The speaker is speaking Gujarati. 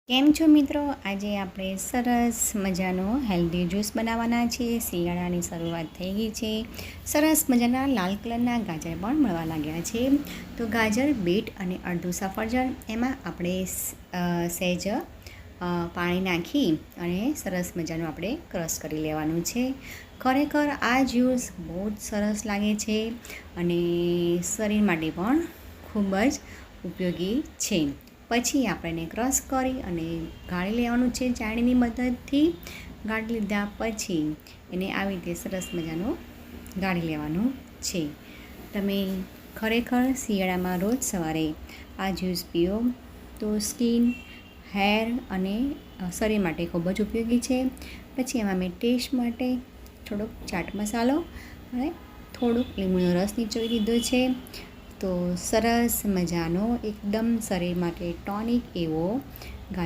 કેમ છો મિત્રો? આજે આપણે સરસ મજાનો હેલ્ધી જ્યુસ બનાવવાના છીએ. શિયાળાની શરૂઆત થઈ ગઈ છે. સરસ મજાના લાલ કલરના ગાજર પણ મળવા લાગ્યા છે. તો ગાજર, બીટ અને અડધું સફરજન એમાં આપણે સહેજ પાણી નાખી અને સરસ મજાનું આપણે ક્રશ કરી લેવાનું છે. ખરેખર આ જ્યુસ બહુ જ સરસ લાગે છે અને શરીર માટે પણ ખૂબ જ ઉપયોગી છે. પછી આપણે ક્રશ કરી અને ગાળી લેવાનું છે. ચાળણીની મદદથી ગાળી લીધા પછી એને આવી રીતે સરસ મજાનું ગાળી લેવાનું છે. તમે ખરેખર શિયાળામાં રોજ સવારે આ જ્યુસ પીઓ તો સ્કિન, હેર અને શરીર માટે ખૂબ જ ઉપયોગી છે. પછી એમાં મેં ટેસ્ટ માટે થોડોક ચાટ મસાલો અને થોડુંક લીંબુનો રસ નીચોવી દીધો છે. તો સરસ મજાનો એકદમ શરીર માટે ટોનિક એવો